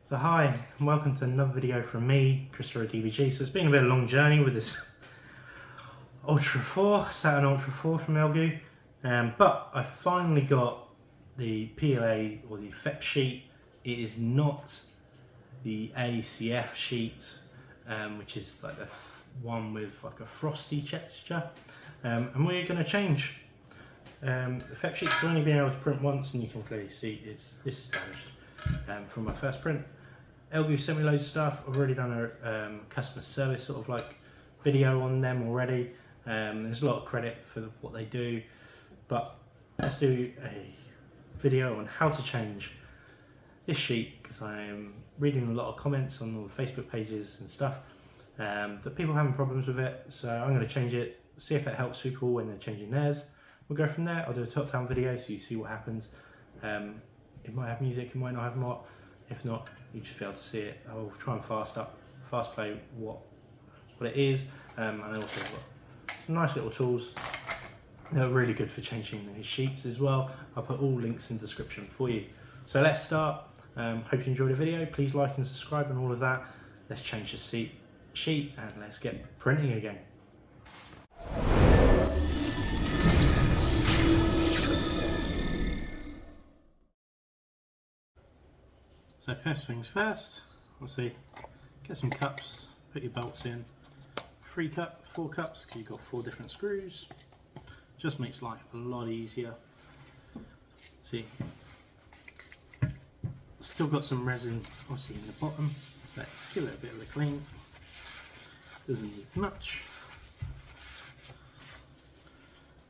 So hi, and welcome to another video from me, Christopher DBG. So it's been a bit of a long journey with this Saturn Ultra 4 from Elgu, but I finally got the PLA or the FEP sheet. It is not the ACF sheet, which is like the one with like a frosty texture, and we're going to change. The FEP sheet's only been able to print once, and you can clearly see this is damaged from my first print. Elgu sent me loads of stuff. I've already done a customer service sort of like video on them already. There's a lot of credit for what they do, but let's do a video on how to change this sheet, because I am reading a lot of comments on all the Facebook pages and stuff that people are having problems with it. So I'm going to change it, see if it helps people when they're changing theirs. We'll go from there. I'll do a top down video so you see what happens. It might have music, it might not have more. If not, you'll just be able to see it. I'll try and fast play what it is, and I also got some nice little tools. They're really good for changing these sheets as well. I'll put all links in the description for you. So let's start. Hope you enjoyed the video. Please like and subscribe and all of that. Let's change the sheet and let's get printing again. So first things first, obviously get some cups, put your bolts in. 4 cups, because you've got 4 different screws. Just makes life a lot easier. See, still got some resin obviously in the bottom, so give it a bit of a clean. Doesn't need much.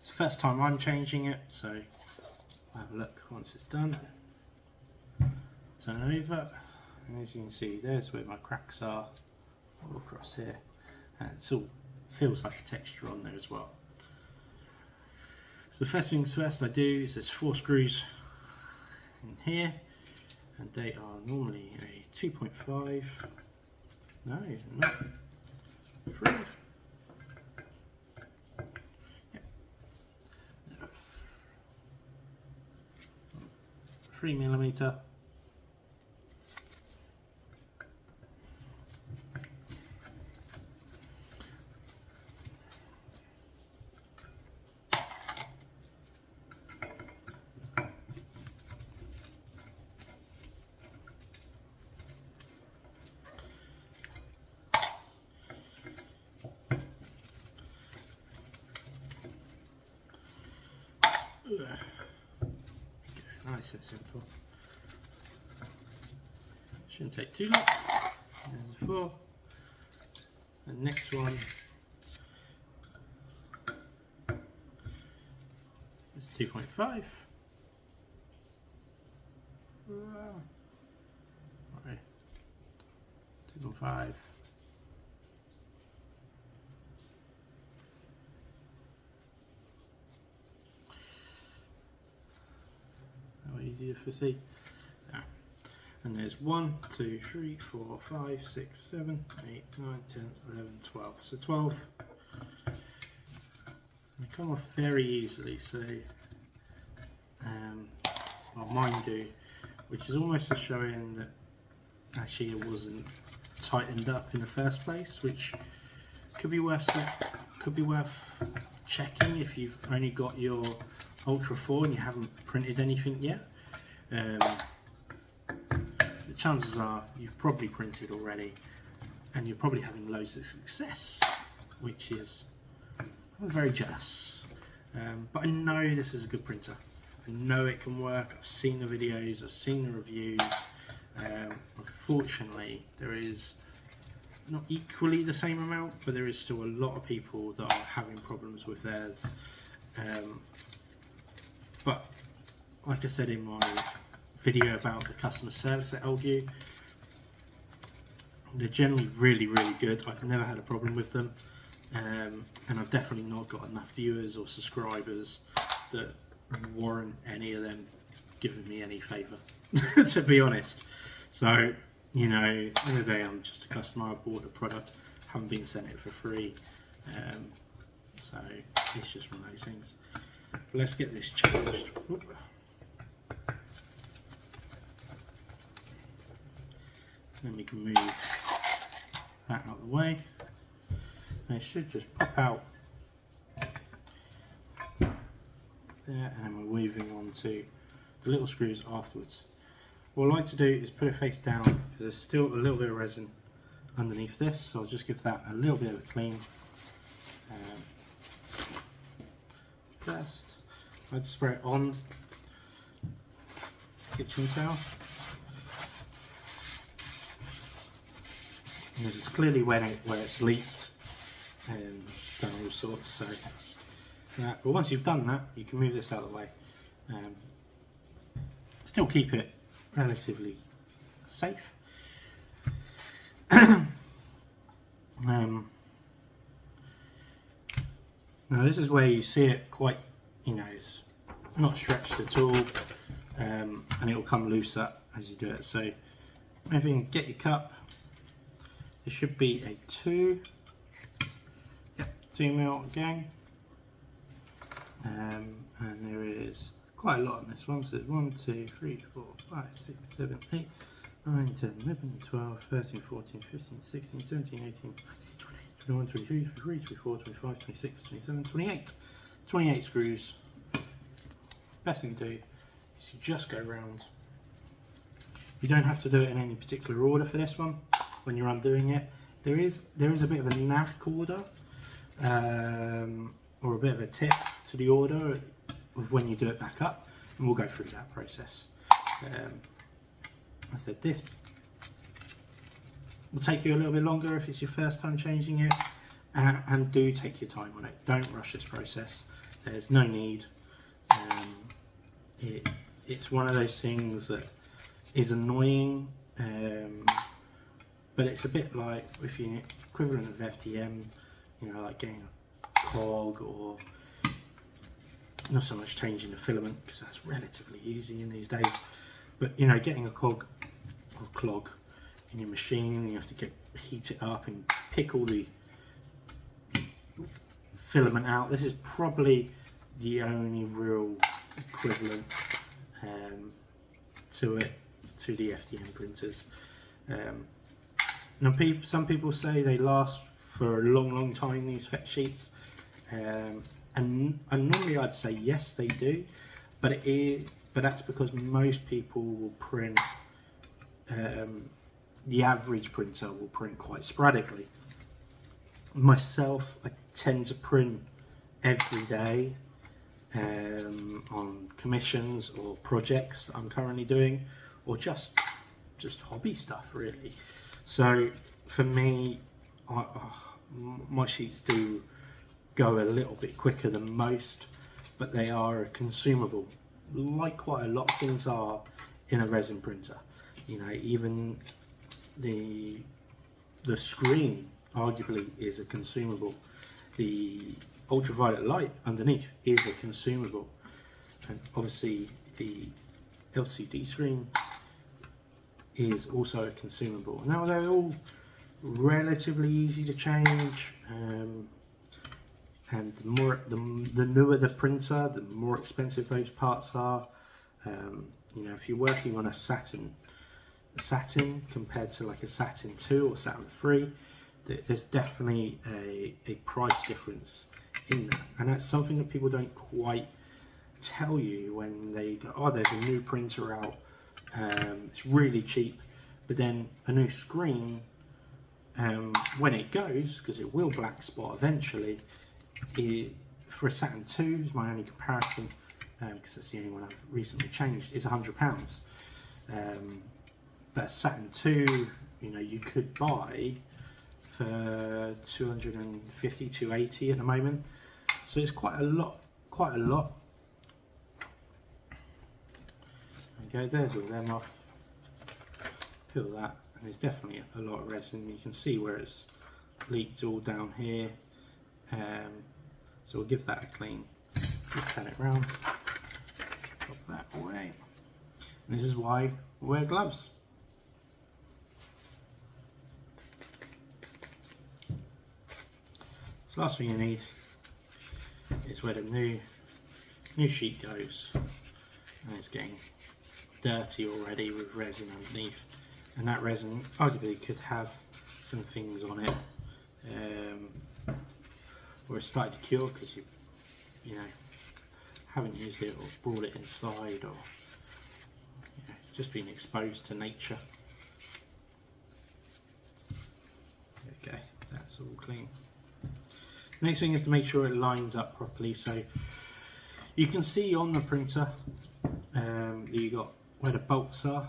It's the first time I'm changing it, so I'll have a look once it's done. Turn over, and as you can see, there's where my cracks are, all across here, and it all feels like a texture on there as well. So the first things first I do is there's 4 screws in here, and they are normally a 2.5, no, not 3. Yeah. 3mm. Nice and simple. Shouldn't take too long. There's 4. The next one is 2.5. Right. 2.5. Easier to see. And there's 1, 2, 3, 4, 5, 6, 7, 8, 9, 10, 11, 12. So 12. They come off very easily, so well, mine do, which is almost a showing that actually it wasn't tightened up in the first place, which could be worth checking if you've only got your Ultra 4 and you haven't printed anything yet. The chances are you've probably printed already and you're probably having loads of success, which is, I'm very jealous. But I know this is a good printer. I know it can work. I've seen the videos, I've seen the reviews. Unfortunately, there is not equally the same amount, but there is still a lot of people that are having problems with theirs. But like I said in my video about the customer service at Elgu, they're generally really good. I've never had a problem with them, and I've definitely not got enough viewers or subscribers that warrant any of them giving me any favour, to be honest. So, you know, at the end of the day, I'm just a customer. I bought a product, haven't been sent it for free, so it's just one of those things. But let's get this changed. Oop. Then we can move that out of the way. And it should just pop out there, and then we're moving on to the little screws afterwards. What I like to do is put it face down because there's still a little bit of resin underneath this, so I'll just give that a little bit of a clean. First, I'd spray it on kitchen towel. And this is clearly where it's leaked and done all sorts. So, but once you've done that, you can move this out of the way. Still keep it relatively safe. Now this is where you see it quite, it's not stretched at all, and it will come looser as you do it. So if you can get your cup, there should be a 2 mil again, and there is quite a lot on this one. So it's 1, 2, 3, 4, 5, 6, 7, 8, 9, 10, 11, 12, 13, 14, 15, 16, 17, 18, 21, 22, 23, 24, 25, 26, 27, 28. 28 screws. Best thing to do is you just go round. You don't have to do it in any particular order for this one when you're undoing it. There is a bit of a knack order, or a bit of a tip to the order of when you do it back up, and we'll go through that process. I said this will take you a little bit longer if it's your first time changing it, and do take your time on it. Don't rush this process. There's no need. It's one of those things that is annoying, but it's a bit like if you're equivalent of FDM, like getting a clog, or not so much changing the filament because that's relatively easy in these days, but getting a clog in your machine, you have to heat it up and pick all the filament out. This is probably the only real equivalent to the FDM printers. Now some people say they last for a long time, these FEP sheets, and normally I'd say yes they do, but that's because most people will print, the average printer will print quite sporadically. Myself, I tend to print every day on commissions or projects that I'm currently doing, or just hobby stuff really. So for me, my sheets do go a little bit quicker than most, but they are a consumable, like quite a lot of things are in a resin printer. Even the screen arguably is a consumable. The ultraviolet light underneath is a consumable, and obviously the LCD screen is also a consumable. Now they're all relatively easy to change, and the newer the printer, the more expensive those parts are. If you're working on a Saturn compared to like a Saturn 2 or Saturn 3, there's definitely a price difference in that, and that's something that people don't quite tell you when they go, oh, there's a new printer out, it's really cheap, but then a new screen, when it goes, because it will black spot eventually, for a Saturn 2 is my only comparison, because that's the only one I've recently changed, is £100. But a Saturn 2, you could buy for 250, 280 at the moment. So it's quite a lot. Okay, there's all them off. Peel that, and there's definitely a lot of resin. You can see where it's leaked all down here. So we'll give that a clean. Just pan it round. Pop that away. And this is why we wear gloves. So last thing you need is where the new sheet goes, and it's getting dirty already with resin underneath. and that resin arguably could have some things on it, or it's started to cure because you know, haven't used it or brought it inside, or just been exposed to nature. Okay, that's all clean. Next thing is to make sure it lines up properly. So you can see on the printer you got where the bolts are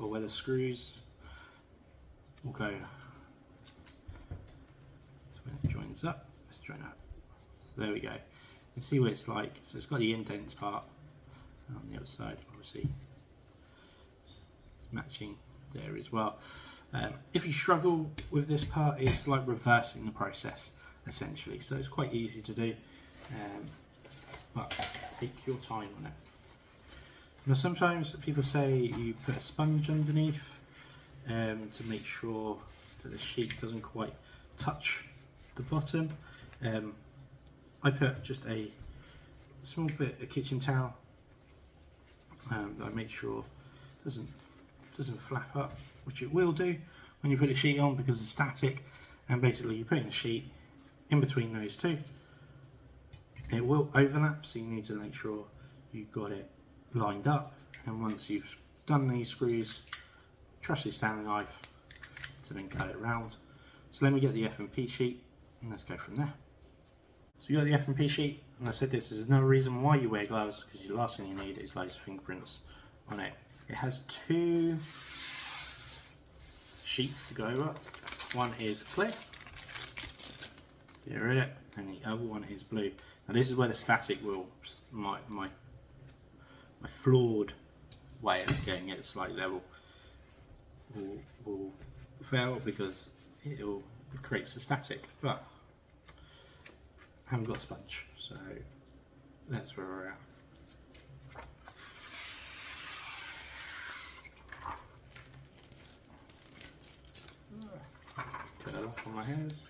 or where the screws will go. So when it joins up, let's join up. So there we go. You can see what it's like. So it's got the indents part on the other side, obviously. It's matching there as well. If you struggle with this part, it's like reversing the process essentially. So it's quite easy to do, but take your time on it. Now sometimes people say you put a sponge underneath to make sure that the sheet doesn't quite touch the bottom. I put just a small bit of kitchen towel. I make sure it doesn't flap up, which it will do when you put the sheet on because it's static, and basically you're putting the sheet in between those two. It will overlap, so you need to make sure you've got it lined up, and once you've done these screws, trust your Stanley knife to then cut it round. So let me get the F&P sheet and let's go from there. So you got the F&P sheet, and I said this is another reason why you wear gloves, because the last thing you need is loads of fingerprints on it. It has two sheets to go over. One is clear, get rid of it, and the other one is blue. Now this is where the static will, my flawed way of getting it slightly level will fail because it creates the static, but I haven't got a sponge, so that's where we're at. Put that off on my hands.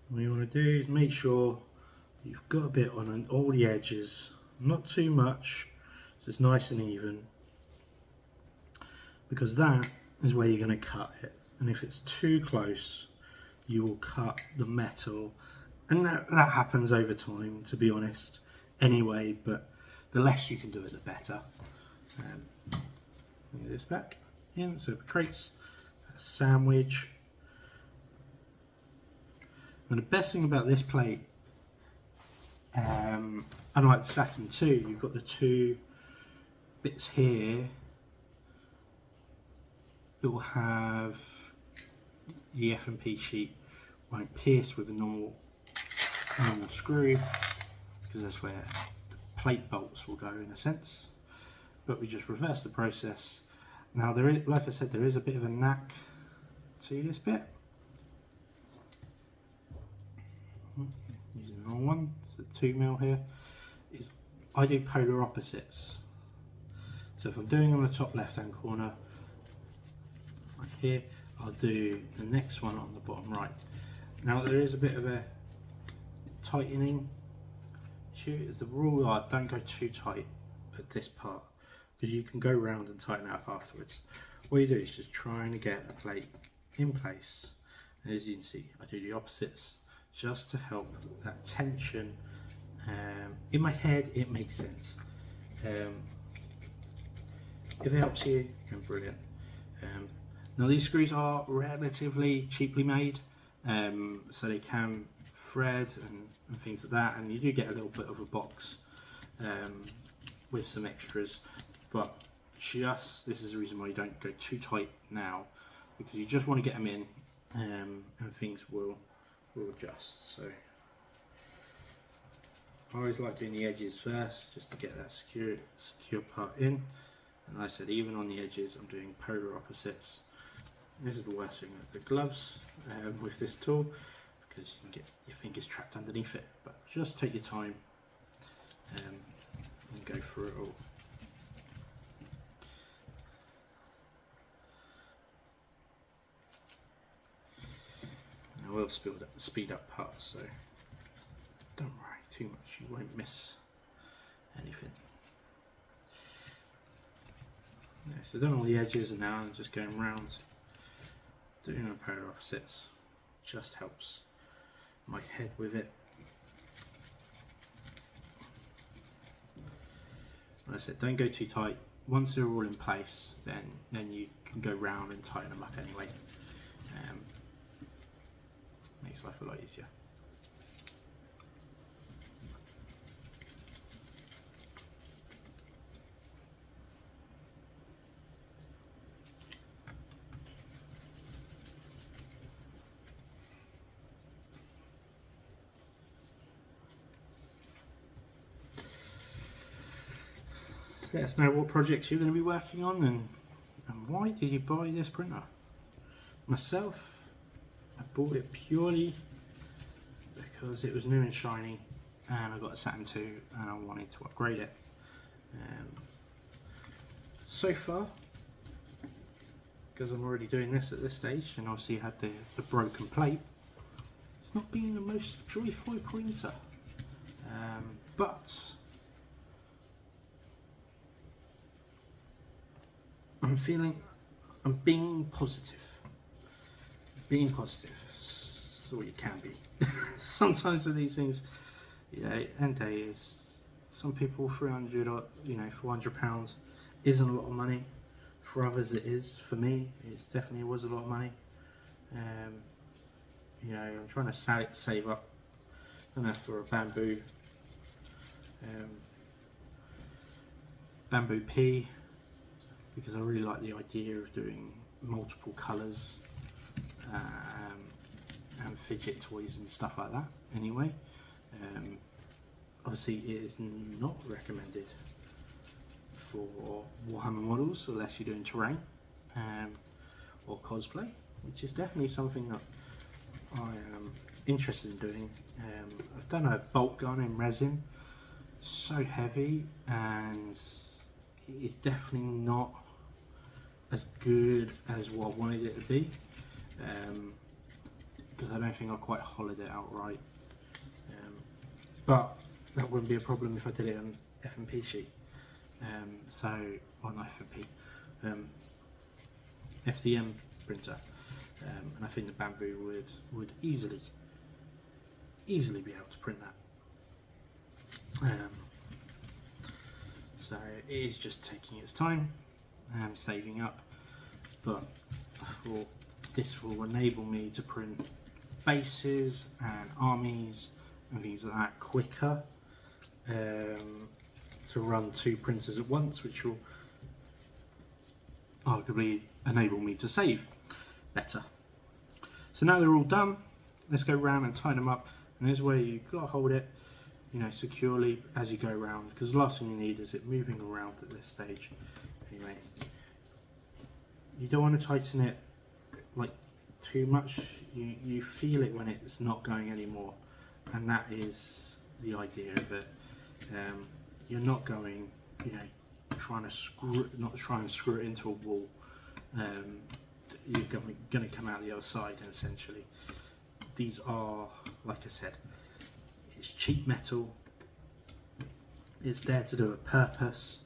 What you want to do is make sure you've got a bit on all the edges, not too much, so it's nice and even, because that is where you're going to cut it, and if it's too close you will cut the metal, and that happens over time, to be honest, anyway, but the less you can do it the better. Move this back in so it creates a sandwich. And the best thing about this plate, unlike the Saturn 2, you've got the two bits here that will have the F&P sheet won't pierce with a normal screw, because that's where the plate bolts will go in a sense. But we just reverse the process. Now there is, like I said, there is a bit of a knack to this bit. Using the wrong one, it's the 2mm here. I do polar opposites. So if I'm doing on the top left hand corner, right here, I'll do the next one on the bottom right. Now there is a bit of a tightening issue. As the rule, don't go too tight at this part, because you can go round and tighten up afterwards. What you do is just trying to get a plate in place, and as you can see I do the opposites just to help that tension. In my head it makes sense. If it helps you, then brilliant. Now these screws are relatively cheaply made, so they can thread and things like that, and you do get a little bit of a box with some extras, but this is the reason why you don't go too tight now, because you just want to get them in, and things will adjust. So I always like doing the edges first, just to get that secure part in. And like I said, even on the edges I'm doing polar opposites. This is the worst thing with the gloves with this tool, because you can get your fingers trapped underneath it, but just take your time and go through it all. I will speed up parts, so don't worry too much, you won't miss anything. So I've done all the edges and now I'm just going round, doing the polar opposites. Just helps my head with it. Like I said, don't go too tight. Once they're all in place, then you can go round and tighten them up anyway. Makes life a lot easier. Let us know what projects you're going to be working on and why did you buy this printer. Myself, I bought it purely because it was new and shiny and I got a Saturn 2 and I wanted to upgrade it. So far, because I'm already doing this at this stage and obviously had the broken plate, it's not been the most joyful printer, but I'm being positive. Being positive, that's all you can be. Sometimes with these things, you know, end day is, some people 300 or, you know, £400 isn't a lot of money. For others it is. For me, it definitely was a lot of money. You know, I'm trying to save up enough for a bamboo P, because I really like the idea of doing multiple colours and fidget toys and stuff like that anyway. Obviously it is not recommended for Warhammer models unless you're doing terrain or cosplay, which is definitely something that I am interested in doing. I've done a bolt gun in resin, so heavy, and it's definitely not as good as what I wanted it to be, because I don't think I quite hollowed it outright, but that wouldn't be a problem if I did it on FMP sheet. So on FMP, FDM printer, and I think the bamboo would easily be able to print that. So it is just taking its time and saving up, but I thought this will enable me to print bases and armies and things like that quicker, to run 2 printers at once, which will arguably enable me to save better. So now they're all done, let's go around and tighten them up, and this is where you've got to hold it, you know, securely as you go around, because the last thing you need is it moving around at this stage. Anyway, you don't want to tighten it like too much. You feel it when it's not going anymore, and that is the idea of it. You're not going, you know, not trying to screw it into a wall. You're going to come out the other side, and essentially these are, like I said, it's cheap metal, it's there to do a purpose,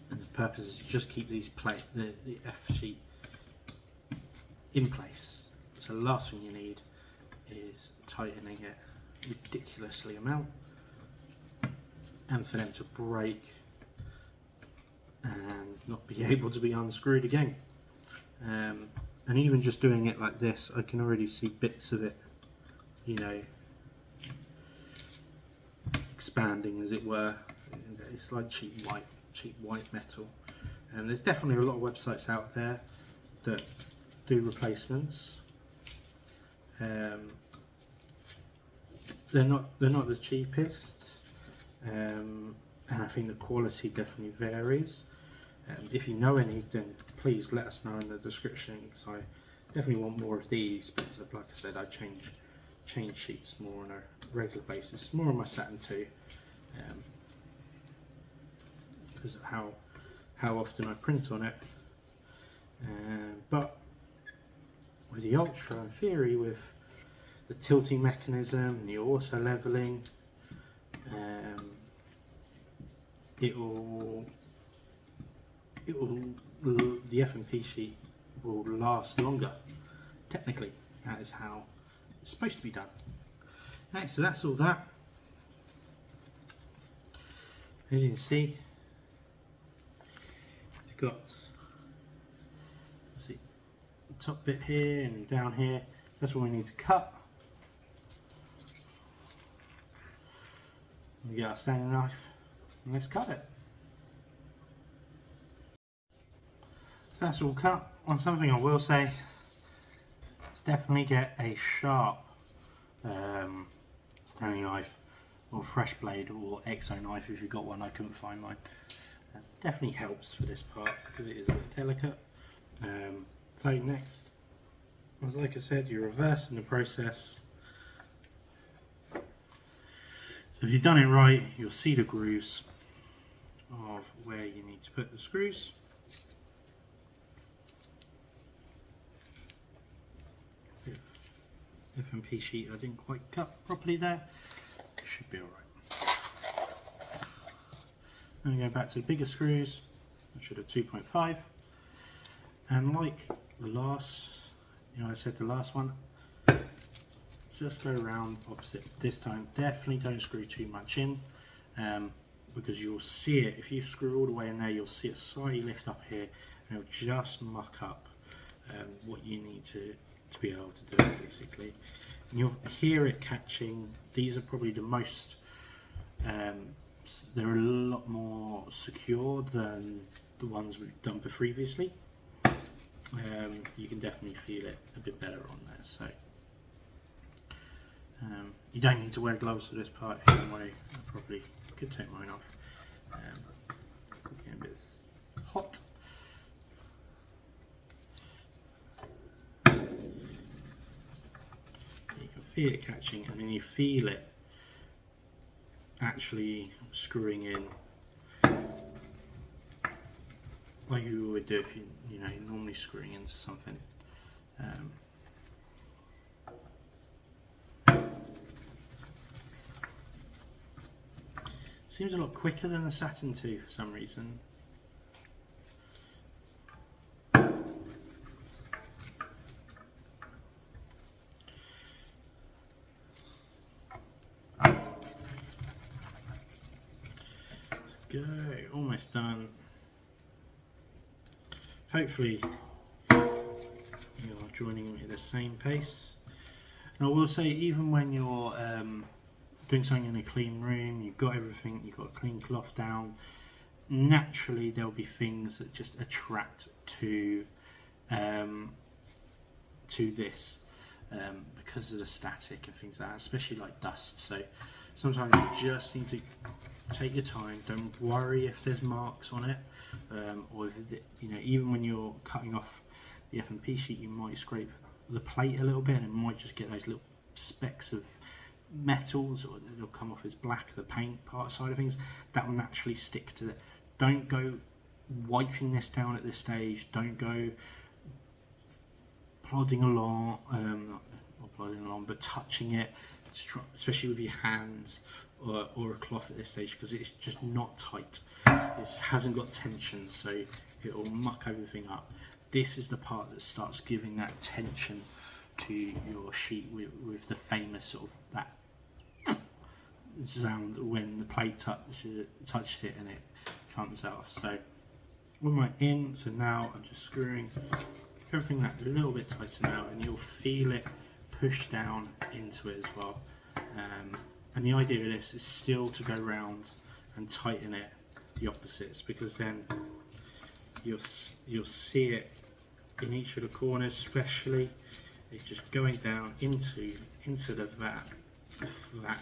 and the purpose is to just keep these the F sheet in place. So the last thing you need is tightening it ridiculously amount and for them to break and not be able to be unscrewed again. And even just doing it like this, I can already see bits of it, you know, expanding, as it were. It's like cheap white metal, and there's definitely a lot of websites out there that do replacements. They're not the cheapest, and I think the quality definitely varies. If you know any, then please let us know in the description, because I definitely want more of these, because like I said, I change sheets more on a regular basis, more on my Saturn 2, because of how often I print on it. But with the Ultra, in theory, with the tilting mechanism and the auto leveling, it will it will, the F&P sheet will last longer. Technically, that is how it's supposed to be done. Okay, so that's all that. As you can see, it's got, see, the top bit here and down here. That's what we need to cut. We get our Stanley knife and let's cut it. So that's all cut. On something I will say, is definitely get a sharp Stanley knife or fresh blade or exo knife if you've got one. I couldn't find mine. Definitely helps for this part because it is a bit delicate. So next, as like I said, you're reversing the process. So if you've done it right, you'll see the grooves of where you need to put the screws. F&P sheet I didn't quite cut properly there. Should be alright. Then we go back to the bigger screws. I should have 2.5. And like the last, I said the last one, just go around opposite. This time definitely don't screw too much in, because you'll see it, if you screw all the way in there, you'll see it slightly lift up here and it'll just muck up what you need to be able to do it, basically. And you'll hear it catching. These are probably the most, they're a lot more secure than the ones we've done previously. You can definitely feel it a bit better on there. So you don't need to wear gloves for this part anyway. I probably could take mine off. It's getting a bit hot. You can feel it catching, and then you feel it actually screwing in, like you would do if you're normally screwing into something. Seems a lot quicker than the Saturn 2 for some reason. Let's go, almost done. Hopefully you are joining me at the same pace. And I will say, even when you're doing something in a clean room, you've got everything, you've got a clean cloth down, naturally there'll be things that just attract to this because of the static and things like that, especially like dust. So sometimes you just need to take your time. Don't worry if there's marks on it, or if even when you're cutting off the F&P sheet, you might scrape the plate a little bit and it might just get those little specks of metals, or they'll come off as black, the paint part side of things. That will naturally stick to it. Don't go wiping this down at this stage. Don't go plodding along, not plodding along, but touching it, especially with your hands or a cloth at this stage, because it's just not tight. It hasn't got tension, so it will muck everything up. This is the part that starts giving that tension to your sheet with the famous sort of that sound when the plate touched it and it comes off. So when we're in, so now I'm just screwing everything that a little bit tighter now, and you'll feel it push down into it as well. And the idea of this is still to go round and tighten it the opposites, because then you'll see it in each of the corners, especially it's just going down into the vat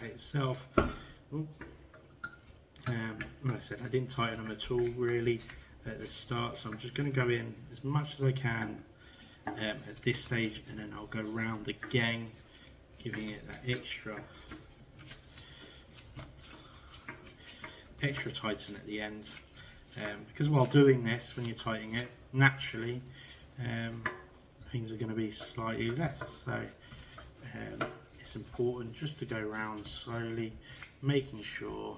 itself. Like I said, I didn't tighten them at all really at the start, so I'm just going to go in as much as I can at this stage, and then I'll go round again, giving it that extra tighten at the end, because while doing this, when you're tightening it, naturally things are going to be slightly less. So it's important just to go around slowly, making sure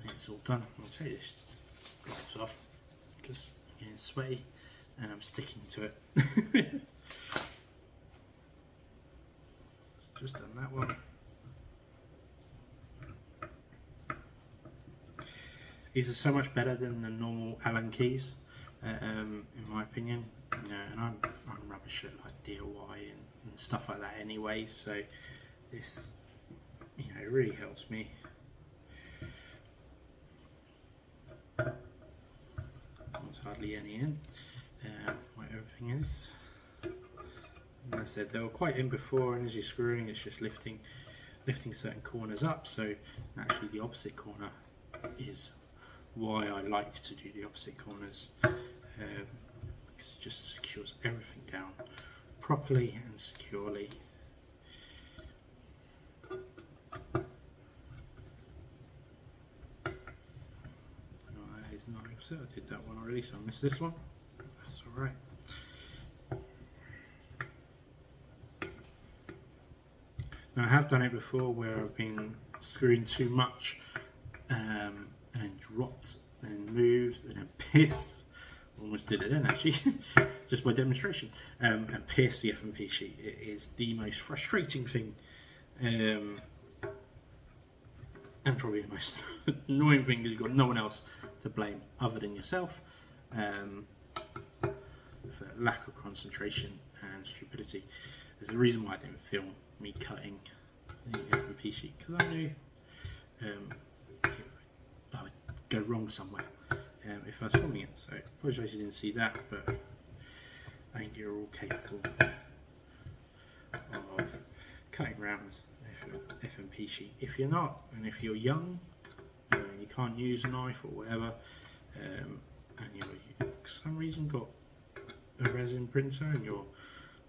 it's all done. I'll take this gloves off. just getting sweaty and I'm sticking to it. Just done that one. These are so much better than the normal Allen keys, in my opinion. And I'm rubbish at like DIY and stuff like that anyway. So this, it really helps me. There's hardly any in where everything is. And I said they were quite in before, and as you're screwing, it's just lifting certain corners up. So naturally, the opposite corner is why I like to do the opposite corners, because it just secures everything down properly and securely. That is not opposite. I did that one already, so I missed this one. That's all right. Now, I have done it before where I've been screwing too much and then dropped and then moved and then pierced. Almost did it then actually, just by demonstration, and pierced the F&P sheet. It is the most frustrating thing, and probably the most annoying thing, because you've got no one else to blame other than yourself for lack of concentration and stupidity. There's a reason why I didn't film me cutting the F&P sheet, because I knew I would go wrong somewhere if I was filming it. So I apologise you didn't see that, but I think you're all capable of cutting around F&P sheet. If you're not, and if you're young, you can't use a knife or whatever, and you for some reason got a resin printer and you're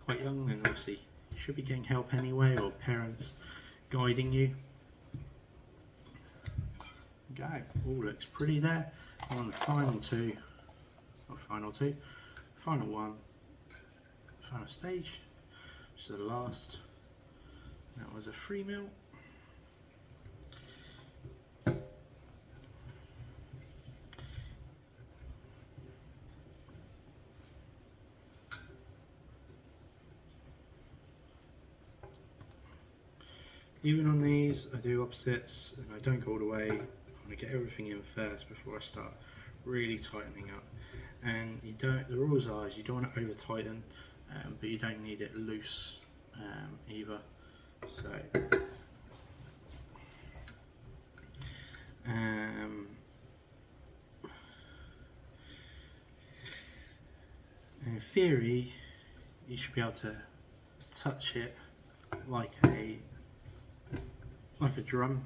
quite young, then obviously you should be getting help anyway, or parents guiding you. Okay, all looks pretty there. On the final two, not final two, final one, final stage, which is the last. That was a 3mm. Even on these, I do opposites and I don't go all the way. I get everything in first before I start really tightening up. And you don't, the rules are is you don't want to over tighten, but you don't need it loose either. So in theory you should be able to touch it like a drum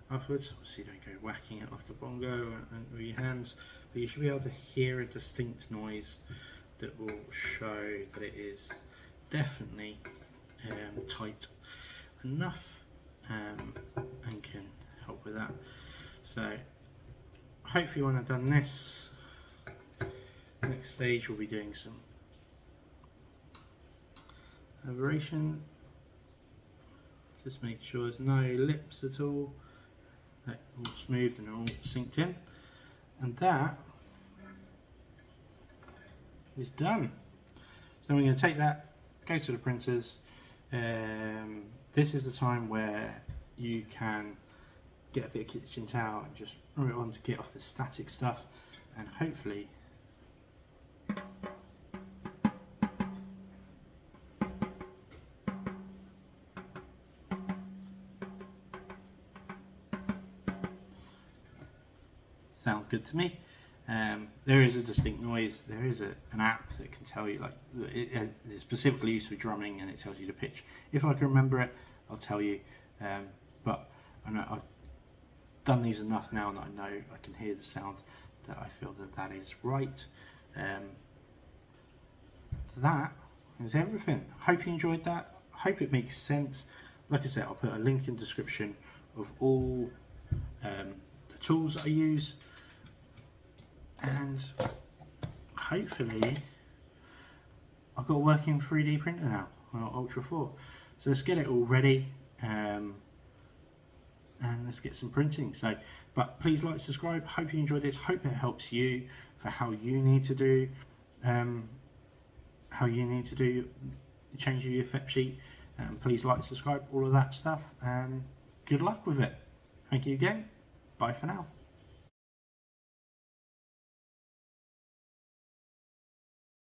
upwards. Obviously you don't go whacking it like a bongo and with your hands, but you should be able to hear a distinct noise that will show that it is definitely tight enough and can help with that. So hopefully when I've done this, next stage we'll be doing some aberration. Just make sure there's no lips at all. That all smoothed and all synced in, and that is done. So I'm going to take that, go to the printers. This is the time where you can get a bit of kitchen towel and just rub it on to get off the static stuff, and hopefully sounds good to me. There is a distinct noise. There is an app that can tell you, like, it's specifically used for drumming, and it tells you the pitch. If I can remember it, I'll tell you. But I know I've done these enough now that I know I can hear the sound that I feel that is right. That is everything. Hope you enjoyed that. Hope it makes sense. Like I said, I'll put a link in the description of all the tools that I use. And hopefully I've got a working 3D printer now on Ultra 4. So let's get it all ready. and let's get some printing. So, but please like, subscribe. Hope you enjoyed this. Hope it helps you for how you need to do change your FEP sheet. Please like, subscribe, all of that stuff, and good luck with it. Thank you again. Bye for now.